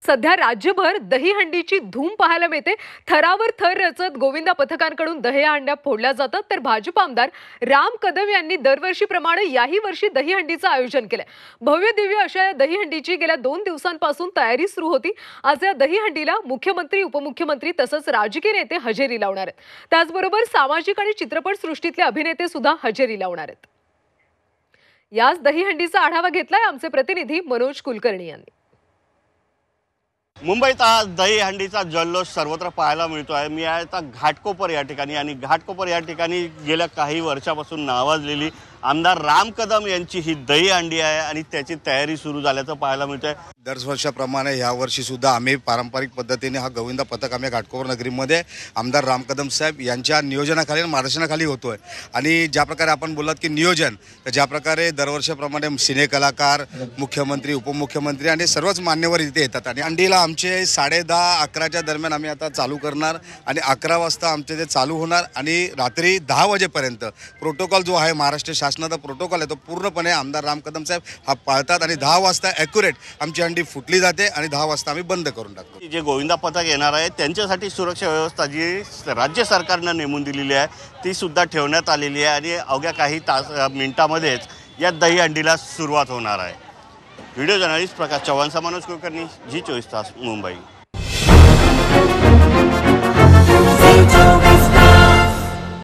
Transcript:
सध्या राज्यभर दहीहंडीची धूम पाहायला मिळते। थरावर थर रचत गोविंदा पथकांकडून दहीहंड्या फोडल्या जातात, तर भाजप आमदार राम कदम यांनी दरवर्षीप्रमाणे याही वर्षी दहीहंडीचं आयोजन केलंय। भव्य दिव्य अशा या दहीहंडीची गेल्या 2 दिवसांपासून तयारी सुरू होती। आज या दहीहंडीला मुख्यमंत्री, उपमुख्यमंत्री तसंच राजकीय नेते हजेरी लावणार आहेत। त्याचबरोबर सामाजिक आणि चित्रपट सृष्टीतले अभिनेते सुद्धा हजेरी लावणार आहेत। याच दहीहंडीचा आढावा घेतलाय आमचे प्रतिनिधी मनोज कुलकर्णी यांनी। मुंबईत आज दहीहंडीचा जल्लोष सर्वत्र पाहायला मिळतोय। मी आहे आता घाटकोपर या ठिकाणी आणि घाटकोपर या ठिकाणी गेल्या काही वर्षापासून नावाजलेली आमदार राम कदम यांची ही दहीहंडी आहे आणि त्याची तयारी सुरू झाल्याचं पाहायला मिळतंय। दरवर्षाप्रमाणे यावर्षी सुद्धा आम्ही पारंपरिक पद्धतीने हा गोविंदा पथक आम्ही घाटकोपर नगरीमध्ये आमदार राम कदम साहेब यांच्या नियोजनाखाली मार्गदर्शनाखाली होतोय। आणि ज्या प्रकारे आपण बोललात की नियोजन, तर ज्या प्रकारे दरवर्षाप्रमाणे सिने कलाकार, मुख्यमंत्री, उपमुख्यमंत्री आणि सर्वच मान्यवर इथे येतात आणि हंडीला आमचे 10:30-11च्या दरम्यान आम्ही आता चालू करणार आणि 11 वाजता आमचे ते चालू होणार आणि रात्री 10 वाजेपर्यंत प्रोटोकॉल जो आहे, महाराष्ट्र शासनाचा प्रोटोकॉल आहे, तो पूर्णपणे आमदार राम कदम साहेब हा पाळतात आणि 10 वाजता ॲक्युरेट आमची हंडी फुटली जाते आणि 10 वाजता आम्ही बंद करून टाकतो। जे गोविंदा पथक येणार आहे त्यांच्यासाठी सुरक्षा व्यवस्था जी राज्य सरकारनं नेमून दिलेली आहे ती सुद्धा ठेवण्यात आलेली आहे आणि अवघ्या काही मिनिटांमध्येच या दहीहंडीला सुरुवात होणार आहे। व्हिडिओ जर्नलिस्ट प्रकाश चव्हाण, मनोज कुलकर्णी, जी 24 तास, मुंबई।